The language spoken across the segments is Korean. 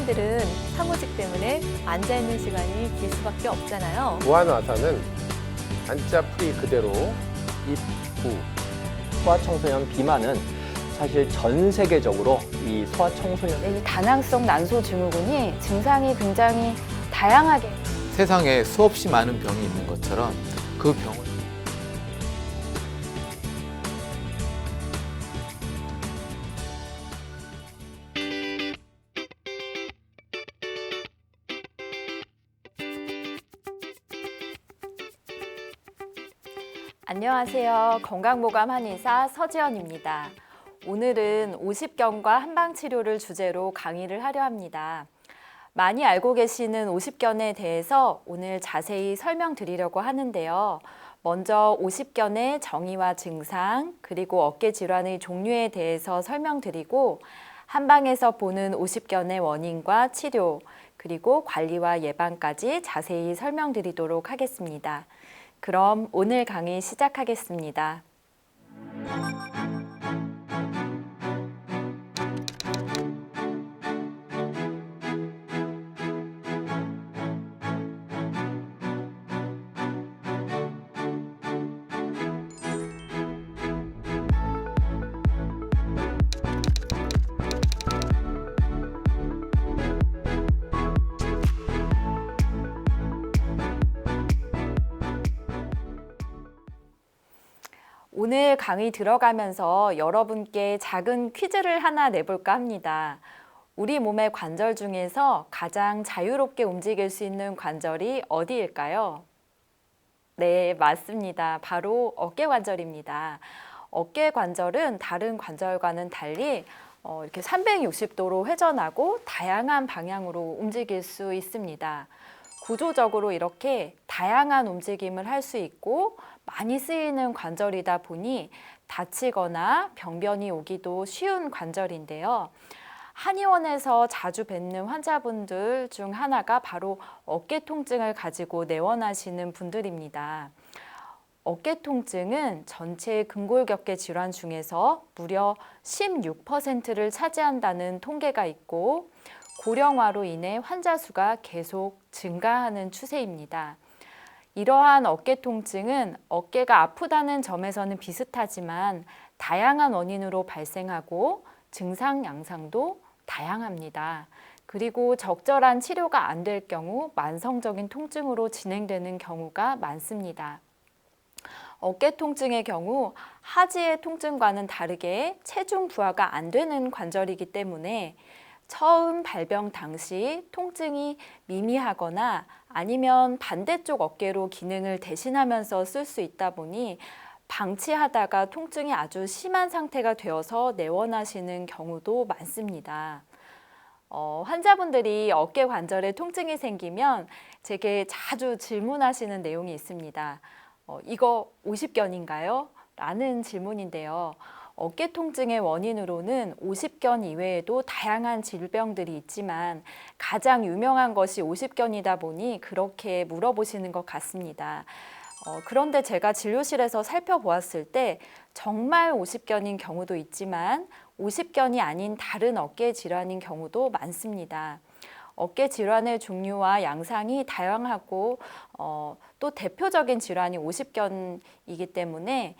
현대인들은 사무직 때문에 앉아있는 시간이 길 수밖에 없잖아요. 무한화사는 앉자 풀이 그대로 입구. 소아청소년 비만은 사실 전 세계적으로 이 소아청소년 이 다낭성 난소 증후군이 증상이 굉장히 다양하게 세상에 수없이 많은 병이 있는 것처럼 그 병을 안녕하세요. 건강보감 한의사 서지연입니다. 오늘은 오십견과 한방치료를 주제로 강의를 하려 합니다. 많이 알고 계시는 오십견에 대해서 오늘 자세히 설명드리려고 하는데요. 먼저 오십견의 정의와 증상, 그리고 어깨 질환의 종류에 대해서 설명드리고 한방에서 보는 오십견의 원인과 치료, 그리고 관리와 예방까지 자세히 설명드리도록 하겠습니다. 그럼 오늘 강의 시작하겠습니다. 오늘 강의 들어가면서 여러분께 작은 퀴즈를 하나 내볼까 합니다. 우리 몸의 관절 중에서 가장 자유롭게 움직일 수 있는 관절이 어디일까요? 네, 맞습니다. 바로 어깨관절입니다. 어깨관절은 다른 관절과는 달리 이렇게 360도로 회전하고 다양한 방향으로 움직일 수 있습니다. 구조적으로 이렇게 다양한 움직임을 할 수 있고 많이 쓰이는 관절이다 보니 다치거나 병변이 오기도 쉬운 관절인데요. 한의원에서 자주 뵙는 환자분들 중 하나가 바로 어깨 통증을 가지고 내원하시는 분들입니다. 어깨 통증은 전체 근골격계 질환 중에서 무려 16%를 차지한다는 통계가 있고 고령화로 인해 환자 수가 계속 증가하는 추세입니다. 이러한 어깨 통증은 어깨가 아프다는 점에서는 비슷하지만 다양한 원인으로 발생하고 증상 양상도 다양합니다. 그리고 적절한 치료가 안 될 경우 만성적인 통증으로 진행되는 경우가 많습니다. 어깨 통증의 경우 하지의 통증과는 다르게 체중 부하가 안 되는 관절이기 때문에 처음 발병 당시 통증이 미미하거나 아니면 반대쪽 어깨로 기능을 대신하면서 쓸 수 있다 보니 방치하다가 통증이 아주 심한 상태가 되어서 내원하시는 경우도 많습니다. 환자분들이 어깨 관절에 통증이 생기면 제게 자주 질문하시는 내용이 있습니다. 이거 오십견인가요? 라는 질문인데요. 어깨 통증의 원인으로는 오십견 이외에도 다양한 질병들이 있지만 가장 유명한 것이 오십견이다 보니 그렇게 물어보시는 것 같습니다. 그런데 제가 진료실에서 살펴보았을 때 정말 오십견인 경우도 있지만 오십견이 아닌 다른 어깨 질환인 경우도 많습니다. 어깨 질환의 종류와 양상이 다양하고 또 대표적인 질환이 오십견이기 때문에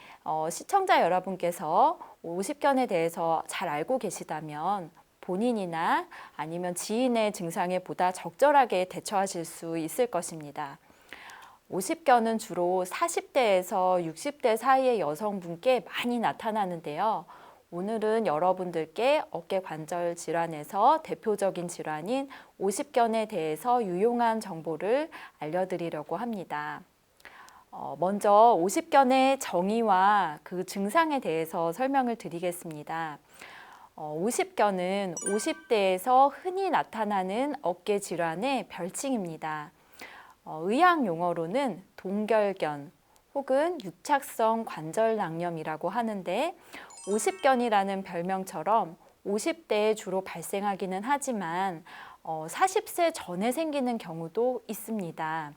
시청자 여러분께서 오십견에 대해서 잘 알고 계시다면 본인이나 아니면 지인의 증상에 보다 적절하게 대처하실 수 있을 것입니다. 오십견은 주로 40대에서 60대 사이의 여성분께 많이 나타나는데요. 오늘은 여러분들께 어깨 관절 질환에서 대표적인 질환인 오십견에 대해서 유용한 정보를 알려드리려고 합니다. 먼저 오십견의 정의와 그 증상에 대해서 설명을 드리겠습니다. 오십견은 50대에서 흔히 나타나는 어깨 질환의 별칭입니다. 의학 용어로는 동결견 혹은 유착성 관절낭염이라고 하는데 오십견이라는 별명처럼 50대에 주로 발생하기는 하지만 40세 전에 생기는 경우도 있습니다.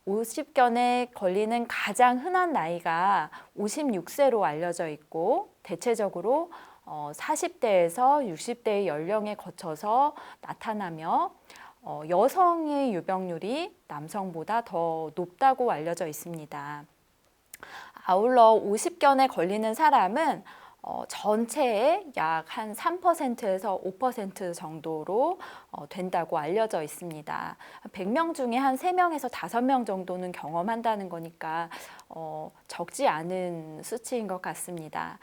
오십견에 걸리는 가장 흔한 나이가 56세로 알려져 있고 대체적으로 40대에서 60대의 연령에 거쳐서 나타나며 여성의 유병률이 남성보다 더 높다고 알려져 있습니다. 아울러 50견에 걸리는 사람은 전체의 약 한 3%에서 5% 정도로 된다고 알려져 있습니다. 100명 중에 한 3명에서 5명 정도는 경험한다는 거니까 적지 않은 수치인 것 같습니다.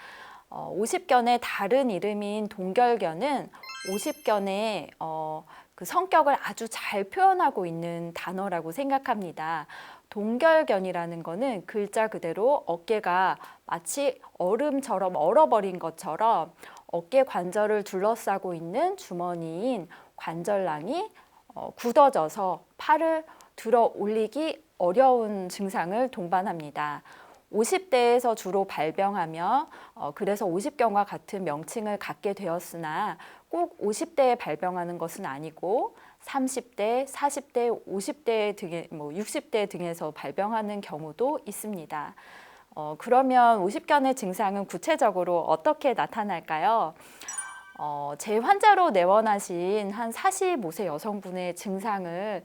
50견의 다른 이름인 동결견은 50견의 그 성격을 아주 잘 표현하고 있는 단어라고 생각합니다. 동결견이라는 거는 글자 그대로 어깨가 마치 얼음처럼 얼어버린 것처럼 어깨 관절을 둘러싸고 있는 주머니인 관절낭이 굳어져서 팔을 들어 올리기 어려운 증상을 동반합니다. 50대에서 주로 발병하며 그래서 50견과 같은 명칭을 갖게 되었으나 꼭 50대에 발병하는 것은 아니고 30대, 40대, 50대 등의 60대 등에서 발병하는 경우도 있습니다. 그러면 50견의 증상은 구체적으로 어떻게 나타날까요? 제 환자로 내원하신 한 45세 여성분의 증상을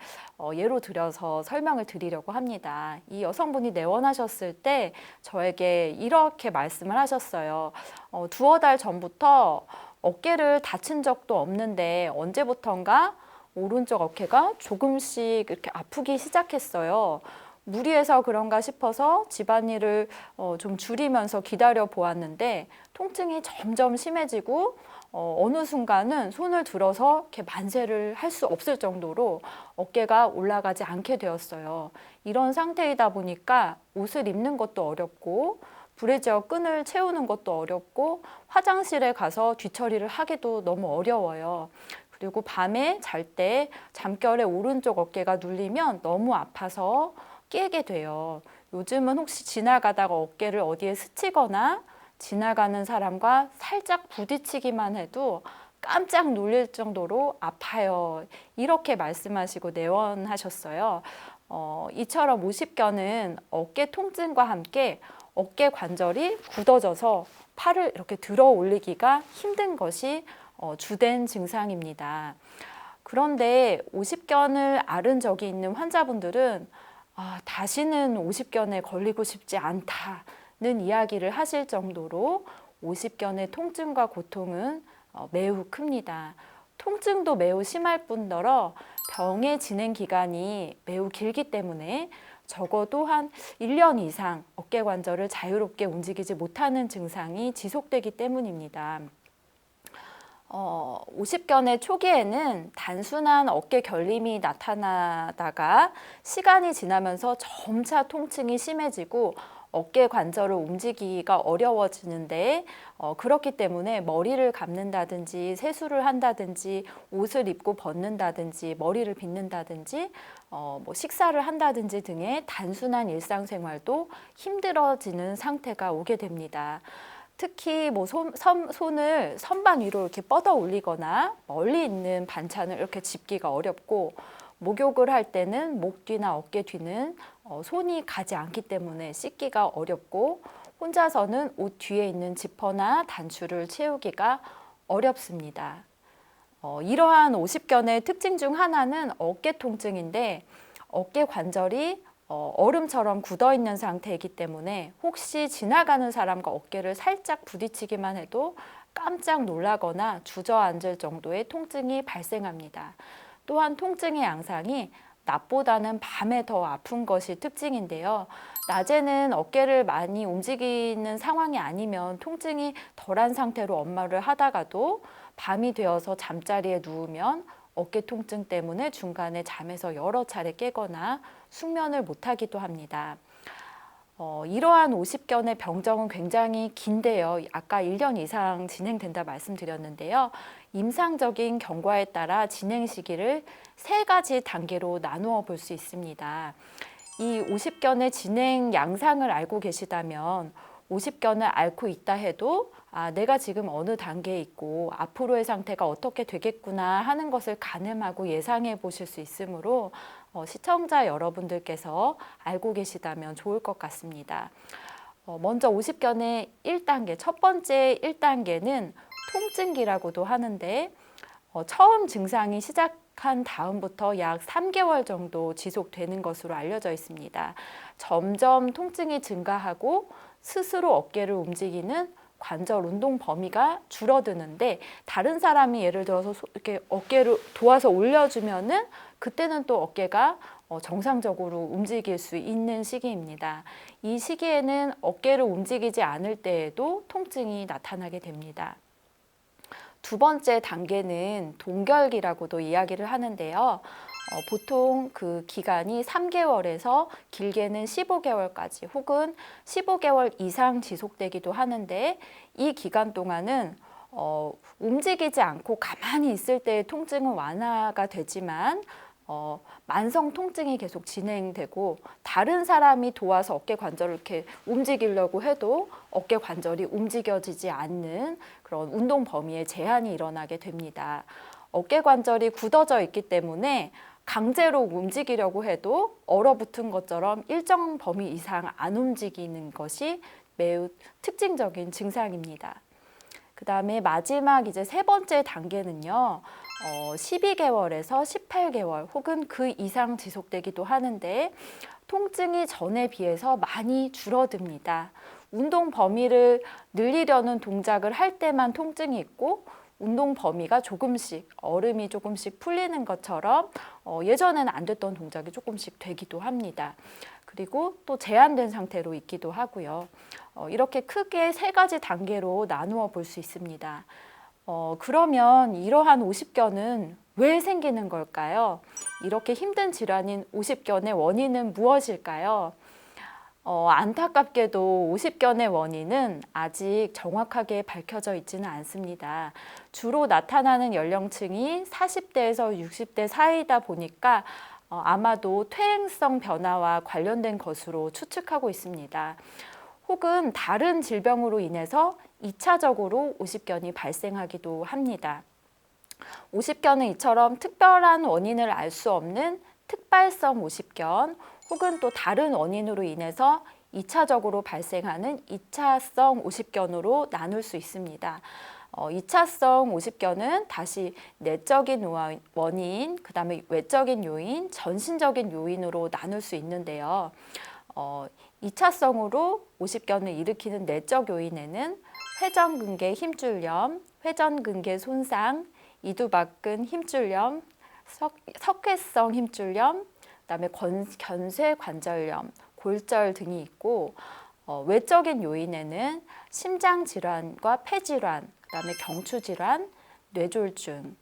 예로 들어서 설명을 드리려고 합니다. 이 여성분이 내원하셨을 때 저에게 이렇게 말씀을 하셨어요. 두어 달 전부터 어깨를 다친 적도 없는데 언제부턴가 오른쪽 어깨가 조금씩 이렇게 아프기 시작했어요. 무리해서 그런가 싶어서 집안일을 좀 줄이면서 기다려 보았는데 통증이 점점 심해지고 어느 순간은 손을 들어서 이렇게 만세를 할 수 없을 정도로 어깨가 올라가지 않게 되었어요. 이런 상태이다 보니까 옷을 입는 것도 어렵고 브래지어 끈을 채우는 것도 어렵고 화장실에 가서 뒤처리를 하기도 너무 어려워요. 그리고 밤에 잘 때 잠결에 오른쪽 어깨가 눌리면 너무 아파서 깨게 돼요. 요즘은 혹시 지나가다가 어깨를 어디에 스치거나 지나가는 사람과 살짝 부딪히기만 해도 깜짝 놀랄 정도로 아파요. 이렇게 말씀하시고 내원하셨어요. 이처럼 50견은 어깨 통증과 함께 어깨 관절이 굳어져서 팔을 이렇게 들어 올리기가 힘든 것이 주된 증상입니다. 그런데 50견을 앓은 적이 있는 환자분들은 다시는 50견에 걸리고 싶지 않다는 이야기를 하실 정도로 50견의 통증과 고통은 매우 큽니다. 통증도 매우 심할 뿐더러 병의 진행 기간이 매우 길기 때문에 적어도 한 1년 이상 어깨 관절을 자유롭게 움직이지 못하는 증상이 지속되기 때문입니다. 50견의 초기에는 단순한 어깨 결림이 나타나다가 시간이 지나면서 점차 통증이 심해지고 어깨 관절을 움직이기가 어려워지는데 그렇기 때문에 머리를 감는다든지 세수를 한다든지 옷을 입고 벗는다든지 머리를 빗는다든지 식사를 한다든지 등의 단순한 일상생활도 힘들어지는 상태가 오게 됩니다. 특히 손을 선반 위로 이렇게 뻗어 올리거나 멀리 있는 반찬을 이렇게 집기가 어렵고 목욕을 할 때는 목 뒤나 어깨 뒤는 손이 가지 않기 때문에 씻기가 어렵고 혼자서는 옷 뒤에 있는 지퍼나 단추를 채우기가 어렵습니다. 이러한 50견의 특징 중 하나는 어깨 통증인데 어깨 관절이 얼음처럼 굳어있는 상태이기 때문에 혹시 지나가는 사람과 어깨를 살짝 부딪히기만 해도 깜짝 놀라거나 주저앉을 정도의 통증이 발생합니다. 또한 통증의 양상이 낮보다는 밤에 더 아픈 것이 특징인데요. 낮에는 어깨를 많이 움직이는 상황이 아니면 통증이 덜한 상태로 업무를 하다가도 밤이 되어서 잠자리에 누우면 어깨 통증 때문에 중간에 잠에서 여러 차례 깨거나 숙면을 못하기도 합니다. 이러한 50견의 병정은 굉장히 긴데요. 아까 1년 이상 진행된다 말씀드렸는데요. 임상적인 경과에 따라 진행 시기를 3가지 단계로 나누어 볼 수 있습니다. 이 50견의 진행 양상을 알고 계시다면 50견을 앓고 있다 해도 내가 지금 어느 단계에 있고 앞으로의 상태가 어떻게 되겠구나 하는 것을 가늠하고 예상해 보실 수 있으므로 시청자 여러분들께서 알고 계시다면 좋을 것 같습니다. 먼저 50견의 1단계, 첫 번째 1단계는 통증기라고도 하는데 처음 증상이 시작한 다음부터 약 3개월 정도 지속되는 것으로 알려져 있습니다. 점점 통증이 증가하고 스스로 어깨를 움직이는 관절 운동 범위가 줄어드는데 다른 사람이 예를 들어서 이렇게 어깨를 도와서 올려주면은 그때는 또 어깨가 정상적으로 움직일 수 있는 시기입니다. 이 시기에는 어깨를 움직이지 않을 때에도 통증이 나타나게 됩니다. 두 번째 단계는 동결기라고도 이야기를 하는데요. 보통 그 기간이 3개월에서 길게는 15개월까지 혹은 15개월 이상 지속되기도 하는데 이 기간 동안은 움직이지 않고 가만히 있을 때의 통증은 완화가 되지만 만성 통증이 계속 진행되고 다른 사람이 도와서 어깨 관절을 이렇게 움직이려고 해도 어깨 관절이 움직여지지 않는 그런 운동 범위에 제한이 일어나게 됩니다. 어깨 관절이 굳어져 있기 때문에 강제로 움직이려고 해도 얼어붙은 것처럼 일정 범위 이상 안 움직이는 것이 매우 특징적인 증상입니다. 그 다음에 마지막 이제 세 번째 단계는요. 12개월에서 18개월 혹은 그 이상 지속되기도 하는데 통증이 전에 비해서 많이 줄어듭니다. 운동 범위를 늘리려는 동작을 할 때만 통증이 있고 운동 범위가 조금씩 얼음이 조금씩 풀리는 것처럼 예전에는 안 됐던 동작이 조금씩 되기도 합니다. 그리고 또 제한된 상태로 있기도 하고요. 이렇게 크게 세 가지 단계로 나누어 볼 수 있습니다. 그러면 이러한 오십견은 왜 생기는 걸까요? 이렇게 힘든 질환인 오십견의 원인은 무엇일까요? 안타깝게도 오십견의 원인은 아직 정확하게 밝혀져 있지는 않습니다. 주로 나타나는 연령층이 40대에서 60대 사이다 보니까 아마도 퇴행성 변화와 관련된 것으로 추측하고 있습니다. 혹은 다른 질병으로 인해서 2차적으로 오십견이 발생하기도 합니다. 오십견은 이처럼 특별한 원인을 알 수 없는 특발성 오십견 혹은 또 다른 원인으로 인해서 2차적으로 발생하는 2차성 오십견으로 나눌 수 있습니다. 2차성 오십견은 다시 내적인 원인, 그 다음에 외적인 요인, 전신적인 요인으로 나눌 수 있는데요. 2차성으로 오십견을 일으키는 내적 요인에는 회전근개 힘줄염, 회전근개 손상, 이두박근 힘줄염, 석회성 힘줄염, 그다음에 견쇄관절염, 골절 등이 있고 외적인 요인에는 심장질환과 폐질환, 그다음에 경추질환, 뇌졸중,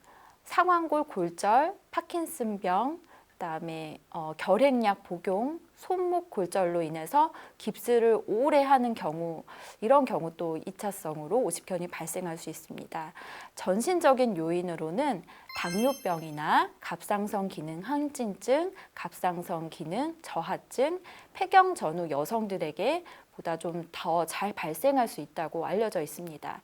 상완골 골절, 파킨슨병, 그다음에 결핵약 복용, 손목 골절로 인해서 깁스를 오래 하는 경우, 이런 경우 또 2차성으로 오십견이 발생할 수 있습니다. 전신적인 요인으로는 당뇨병이나 갑상선 기능 항진증, 갑상선 기능 저하증, 폐경 전후 여성들에게 보다 좀 더 잘 발생할 수 있다고 알려져 있습니다.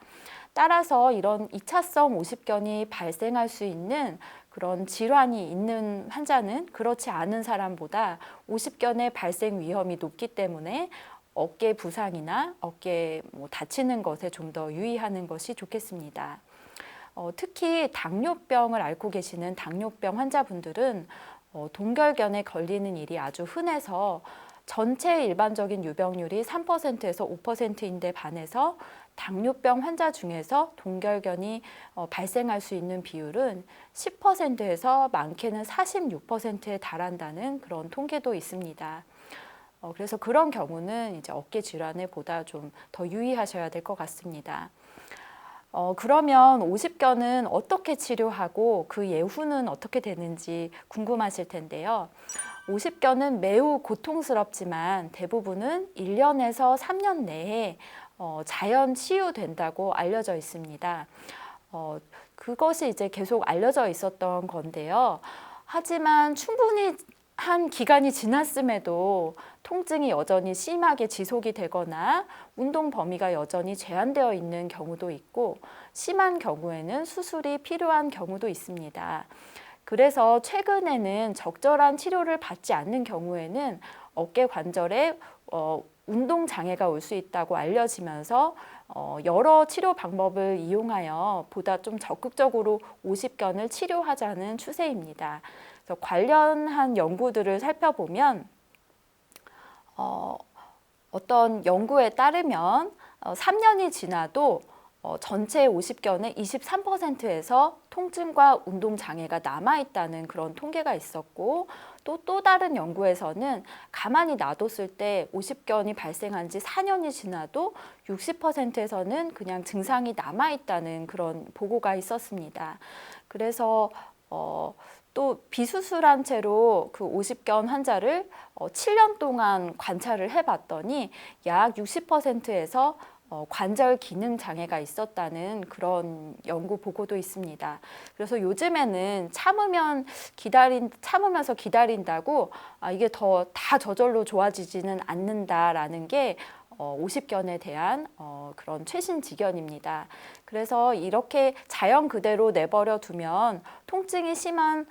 따라서 이런 2차성 오십견이 발생할 수 있는 그런 질환이 있는 환자는 그렇지 않은 사람보다 오십견의 발생 위험이 높기 때문에 어깨 부상이나 어깨 다치는 것에 좀 더 유의하는 것이 좋겠습니다. 특히 당뇨병을 앓고 계시는 당뇨병 환자분들은 동결견에 걸리는 일이 아주 흔해서 전체 일반적인 유병률이 3%에서 5%인데 반해서 당뇨병 환자 중에서 동결견이 발생할 수 있는 비율은 10%에서 많게는 46%에 달한다는 그런 통계도 있습니다. 그래서 그런 경우는 이제 어깨 질환에 보다 좀 더 유의하셔야 될 것 같습니다. 그러면 오십견은 어떻게 치료하고 그 예후는 어떻게 되는지 궁금하실 텐데요. 오십견은 매우 고통스럽지만 대부분은 1년에서 3년 내에 자연 치유된다고 알려져 있습니다. 그것이 이제 계속 알려져 있었던 건데요. 하지만 충분히 한 기간이 지났음에도 통증이 여전히 심하게 지속이 되거나 운동 범위가 여전히 제한되어 있는 경우도 있고 심한 경우에는 수술이 필요한 경우도 있습니다. 그래서 최근에는 적절한 치료를 받지 않는 경우에는 어깨 관절의 운동 장애가 올 수 있다고 알려지면서 여러 치료 방법을 이용하여 보다 좀 적극적으로 오십견을 치료하자는 추세입니다. 그래서 관련한 연구들을 살펴보면 어떤 연구에 따르면 3년이 지나도 전체 오십견의 23%에서 통증과 운동 장애가 남아있다는 그런 통계가 있었고 또 다른 연구에서는 가만히 놔뒀을 때 오십견이 발생한 지 4년이 지나도 60%에서는 그냥 증상이 남아있다는 그런 보고가 있었습니다. 그래서 또 비수술한 채로 그 오십견 환자를 7년 동안 관찰을 해봤더니 약 60%에서 관절 기능 장애가 있었다는 그런 연구 보고도 있습니다. 그래서 요즘에는 참으면서 기다린다고 이게 다 저절로 좋아지지는 않는다라는 게 오십견에 대한 그런 최신 지견입니다. 그래서 이렇게 자연 그대로 내버려 두면 통증이 심한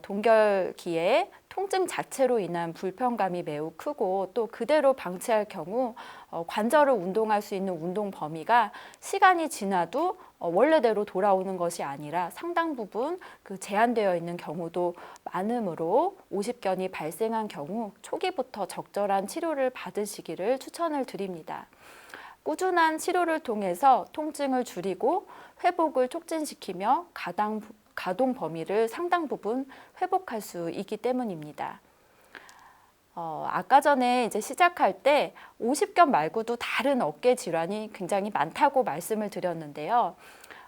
동결기에 통증 자체로 인한 불편감이 매우 크고 또 그대로 방치할 경우 관절을 운동할 수 있는 운동 범위가 시간이 지나도 원래대로 돌아오는 것이 아니라 상당 부분 그 제한되어 있는 경우도 많으므로 오십견이 발생한 경우 초기부터 적절한 치료를 받으시기를 추천을 드립니다. 꾸준한 치료를 통해서 통증을 줄이고 회복을 촉진시키며 가동 범위를 상당 부분 회복할 수 있기 때문입니다. 아까 전에 이제 시작할 때 오십견 말고도 다른 어깨 질환이 굉장히 많다고 말씀을 드렸는데요.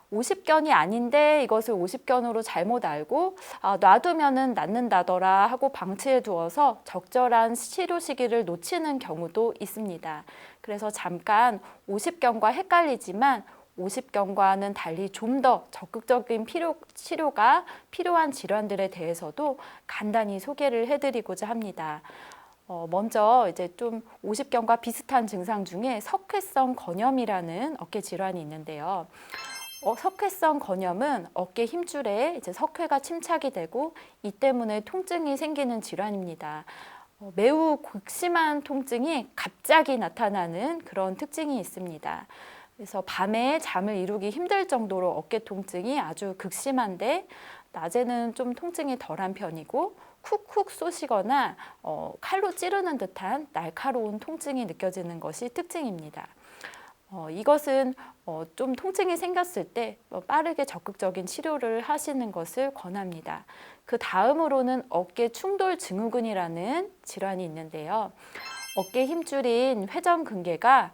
오십견이 아닌데 이것을 오십견으로 잘못 알고 놔두면은 낫는다더라 하고 방치해 두어서 적절한 치료 시기를 놓치는 경우도 있습니다. 그래서 잠깐 오십견과 헷갈리지만 오십견과는 달리 좀 더 적극적인 치료가 필요한 질환들에 대해서도 간단히 소개를 해드리고자 합니다. 먼저 이제 좀 오십견과 비슷한 증상 중에 석회성 건염이라는 어깨 질환이 있는데요. 석회성 건염은 어깨 힘줄에 이제 석회가 침착이 되고 이 때문에 통증이 생기는 질환입니다. 매우 극심한 통증이 갑자기 나타나는 그런 특징이 있습니다. 그래서 밤에 잠을 이루기 힘들 정도로 어깨 통증이 아주 극심한데 낮에는 좀 통증이 덜한 편이고 쿡쿡 쏘시거나 칼로 찌르는 듯한 날카로운 통증이 느껴지는 것이 특징입니다. 이것은 좀 통증이 생겼을 때 빠르게 적극적인 치료를 하시는 것을 권합니다. 그 다음으로는 어깨 충돌 증후군이라는 질환이 있는데요. 어깨 힘줄인 회전근개가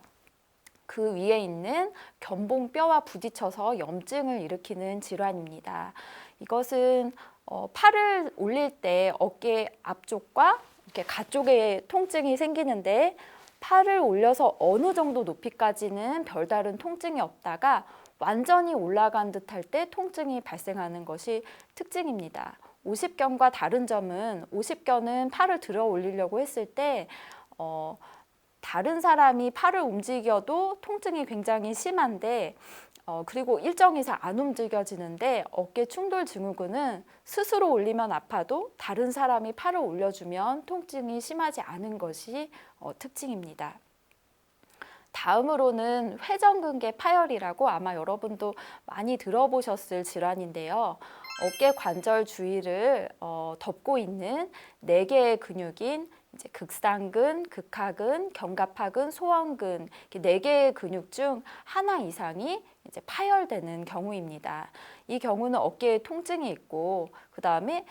그 위에 있는 견봉뼈와 부딪혀서 염증을 일으키는 질환입니다. 이것은 팔을 올릴 때 어깨 앞쪽과 이렇게 가쪽에 통증이 생기는데 팔을 올려서 어느 정도 높이까지는 별다른 통증이 없다가 완전히 올라간 듯할 때 통증이 발생하는 것이 특징입니다. 오십견과 다른 점은 오십견은 팔을 들어 올리려고 했을 때 다른 사람이 팔을 움직여도 통증이 굉장히 심한데 그리고 일정 이상 안 움직여지는데 어깨 충돌 증후군은 스스로 올리면 아파도 다른 사람이 팔을 올려주면 통증이 심하지 않은 것이 특징입니다. 다음으로는 회전근개 파열이라고 아마 여러분도 많이 들어보셨을 질환인데요. 어깨 관절 주위를 덮고 있는 4개의 근육인 이제 극상근, 극하근, 견갑하근, 소원근 4개의 근육 중 하나 이상이 이제 파열되는 경우입니다. 이 경우는 어깨에 통증이 있고 그 다음에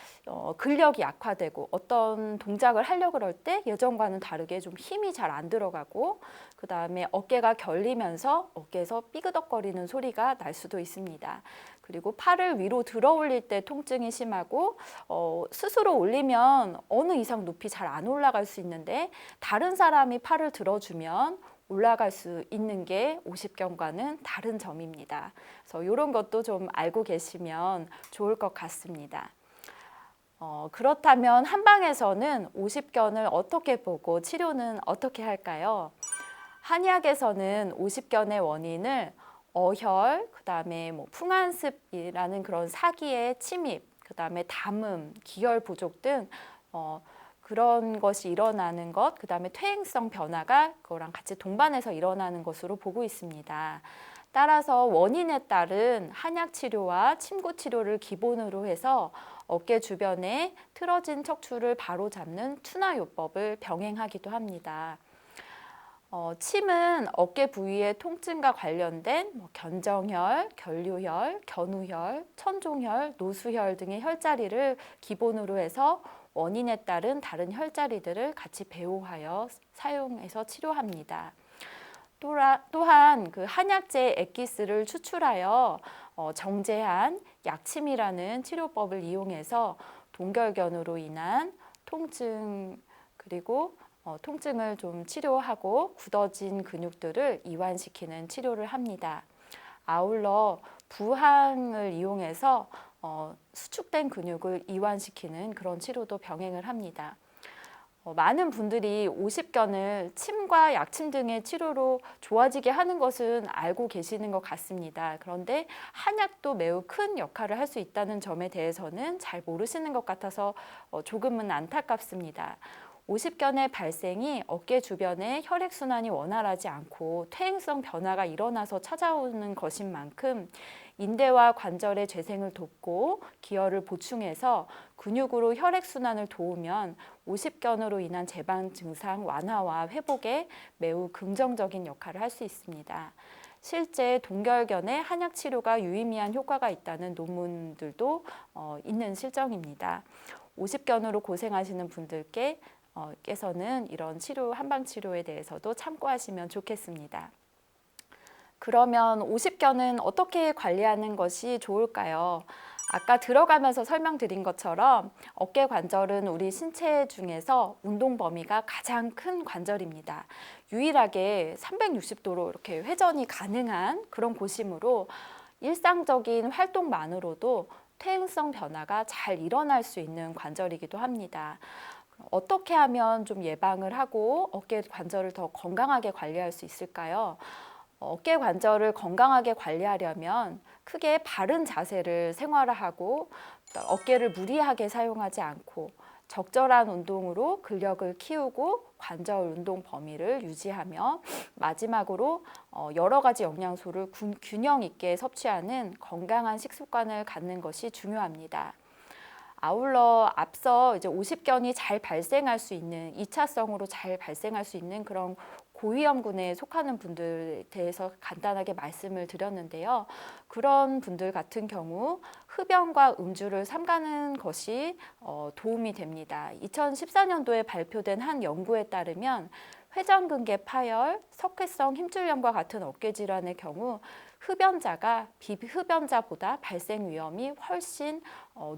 근력이 약화되고 어떤 동작을 하려고 그럴 때 예전과는 다르게 좀 힘이 잘 안 들어가고 그 다음에 어깨가 결리면서 어깨에서 삐그덕거리는 소리가 날 수도 있습니다. 그리고 팔을 위로 들어 올릴 때 통증이 심하고 스스로 올리면 어느 이상 높이 잘 안 올라갈 수 있는데 다른 사람이 팔을 들어주면 올라갈 수 있는 게 오십견과는 다른 점입니다. 그래서 이런 것도 좀 알고 계시면 좋을 것 같습니다. 그렇다면 한방에서는 오십견을 어떻게 보고 치료는 어떻게 할까요? 한의학에서는 오십견의 원인을 어혈, 그다음에 풍한습이라는 그런 사기의 침입, 그다음에 담음, 기혈 부족 등 그런 것이 일어나는 것, 그다음에 퇴행성 변화가 그거랑 같이 동반해서 일어나는 것으로 보고 있습니다. 따라서 원인에 따른 한약 치료와 침구 치료를 기본으로 해서 어깨 주변에 틀어진 척추를 바로잡는 투나요법을 병행하기도 합니다. 침은 어깨 부위의 통증과 관련된 견정혈, 견류혈, 견우혈, 천종혈, 노수혈 등의 혈자리를 기본으로 해서 원인에 따른 다른 혈자리들을 같이 배후하여 사용해서 치료합니다. 또한 그 한약재 엑기스를 추출하여 정제한 약침이라는 치료법을 이용해서 동결견으로 인한 통증 그리고 통증을 좀 치료하고 굳어진 근육들을 이완시키는 치료를 합니다. 아울러 부항을 이용해서 수축된 근육을 이완시키는 그런 치료도 병행을 합니다. 많은 분들이 오십견을 침과 약침 등의 치료로 좋아지게 하는 것은 알고 계시는 것 같습니다. 그런데 한약도 매우 큰 역할을 할 수 있다는 점에 대해서는 잘 모르시는 것 같아서 조금은 안타깝습니다. 오십견의 발생이 어깨 주변에 혈액순환이 원활하지 않고 퇴행성 변화가 일어나서 찾아오는 것인 만큼 인대와 관절의 재생을 돕고 기혈을 보충해서 근육으로 혈액순환을 도우면 오십견으로 인한 재방 증상 완화와 회복에 매우 긍정적인 역할을 할 수 있습니다. 실제 동결견의 한약 치료가 유의미한 효과가 있다는 논문들도 있는 실정입니다. 오십견으로 고생하시는 분들께 께서는 이런 한방 치료에 대해서도 참고하시면 좋겠습니다. 그러면 오십견은 어떻게 관리하는 것이 좋을까요? 아까 들어가면서 설명드린 것처럼 어깨 관절은 우리 신체 중에서 운동 범위가 가장 큰 관절입니다. 유일하게 360도로 이렇게 회전이 가능한 그런 곳이므로 일상적인 활동만으로도 퇴행성 변화가 잘 일어날 수 있는 관절이기도 합니다. 어떻게 하면 좀 예방을 하고 어깨 관절을 더 건강하게 관리할 수 있을까요? 어깨 관절을 건강하게 관리하려면 크게 바른 자세를 생활화하고 어깨를 무리하게 사용하지 않고 적절한 운동으로 근력을 키우고 관절 운동 범위를 유지하며 마지막으로 여러 가지 영양소를 균형 있게 섭취하는 건강한 식습관을 갖는 것이 중요합니다. 아울러 앞서 이제 오십견이 잘 발생할 수 있는 2차성으로 잘 발생할 수 있는 그런 고위험군에 속하는 분들에 대해서 간단하게 말씀을 드렸는데요. 그런 분들 같은 경우 흡연과 음주를 삼가는 것이 도움이 됩니다. 2014년도에 발표된 한 연구에 따르면 회전근개 파열, 석회성 힘줄염과 같은 어깨 질환의 경우 흡연자가 비흡연자보다 발생 위험이 훨씬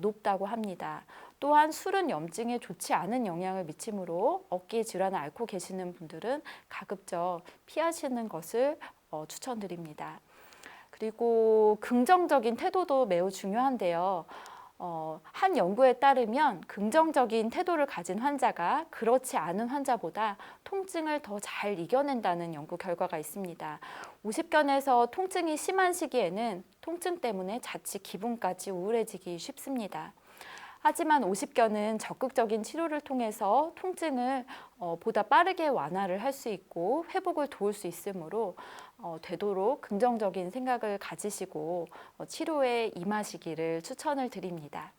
높다고 합니다. 또한 술은 염증에 좋지 않은 영향을 미치므로 어깨 질환을 앓고 계시는 분들은 가급적 피하시는 것을 추천드립니다. 그리고 긍정적인 태도도 매우 중요한데요. 한 연구에 따르면 긍정적인 태도를 가진 환자가 그렇지 않은 환자보다 통증을 더 잘 이겨낸다는 연구 결과가 있습니다. 오십견에서 통증이 심한 시기에는 통증 때문에 자칫 기분까지 우울해지기 쉽습니다. 하지만 오십견은 적극적인 치료를 통해서 통증을 보다 빠르게 완화를 할 수 있고 회복을 도울 수 있으므로 되도록 긍정적인 생각을 가지시고 치료에 임하시기를 추천을 드립니다.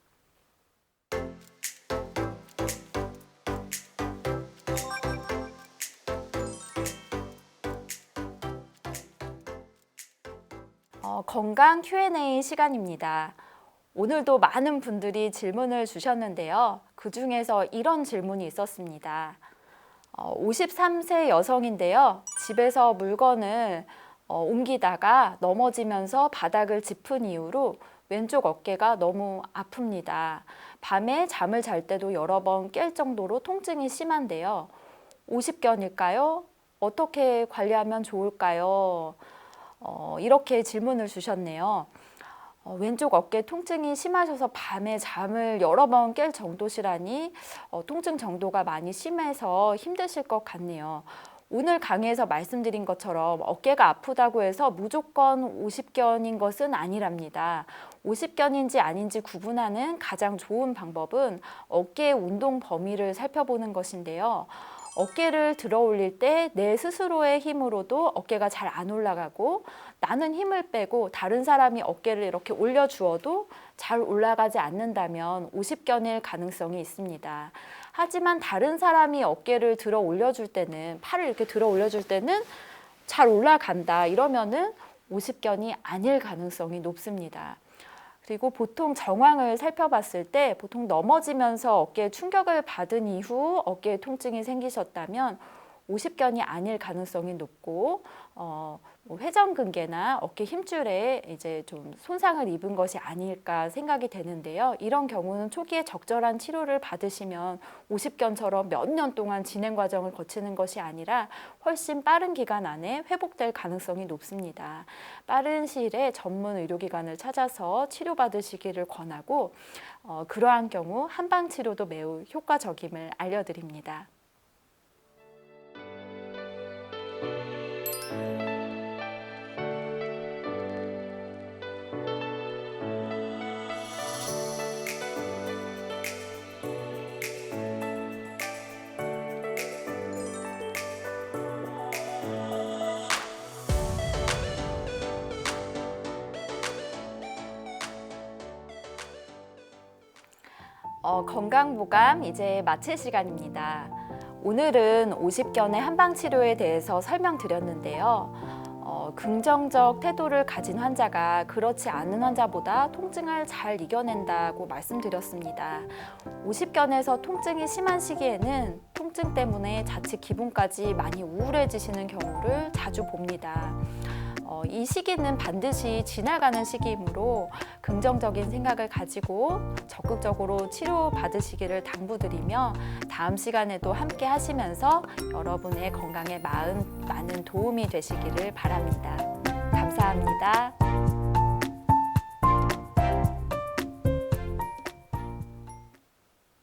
건강 Q&A 시간입니다. 오늘도 많은 분들이 질문을 주셨는데요. 그 중에서 이런 질문이 있었습니다. 53세 여성인데요. 집에서 물건을 옮기다가 넘어지면서 바닥을 짚은 이후로 왼쪽 어깨가 너무 아픕니다. 밤에 잠을 잘 때도 여러 번 깰 정도로 통증이 심한데요. 오십견일까요? 어떻게 관리하면 좋을까요? 이렇게 질문을 주셨네요. 왼쪽 어깨 통증이 심하셔서 밤에 잠을 여러 번 깰 정도시라니 통증 정도가 많이 심해서 힘드실 것 같네요. 오늘 강의에서 말씀드린 것처럼 어깨가 아프다고 해서 무조건 50견인 것은 아니랍니다. 50견인지 아닌지 구분하는 가장 좋은 방법은 어깨의 운동 범위를 살펴보는 것인데요. 어깨를 들어 올릴 때 내 스스로의 힘으로도 어깨가 잘 안 올라가고 나는 힘을 빼고 다른 사람이 어깨를 이렇게 올려주어도 잘 올라가지 않는다면 50견일 가능성이 있습니다. 하지만 다른 사람이 어깨를 들어 올려줄 때는, 팔을 이렇게 들어 올려줄 때는 잘 올라간다 이러면은 50견이 아닐 가능성이 높습니다. 그리고 보통 정황을 살펴봤을 때 보통 넘어지면서 어깨에 충격을 받은 이후 어깨에 통증이 생기셨다면 50견이 아닐 가능성이 높고 회전근개나 어깨 힘줄에 이제 좀 손상을 입은 것이 아닐까 생각이 되는데요. 이런 경우는 초기에 적절한 치료를 받으시면 50견처럼 몇 년 동안 진행 과정을 거치는 것이 아니라 훨씬 빠른 기간 안에 회복될 가능성이 높습니다. 빠른 시일에 전문 의료기관을 찾아서 치료받으시기를 권하고 그러한 경우 한방 치료도 매우 효과적임을 알려드립니다. 건강보감 이제 마칠 시간입니다. 오늘은 50견의 한방치료에 대해서 설명드렸는데요. 긍정적 태도를 가진 환자가 그렇지 않은 환자보다 통증을 잘 이겨낸다고 말씀드렸습니다. 50견에서 통증이 심한 시기에는 통증 때문에 자칫 기분까지 많이 우울해지시는 경우를 자주 봅니다. 이 시기는 반드시 지나가는 시기이므로 긍정적인 생각을 가지고 적극적으로 치료받으시기를 당부드리며 다음 시간에도 함께 하시면서 여러분의 건강에 많은 도움이 되시기를 바랍니다. 감사합니다.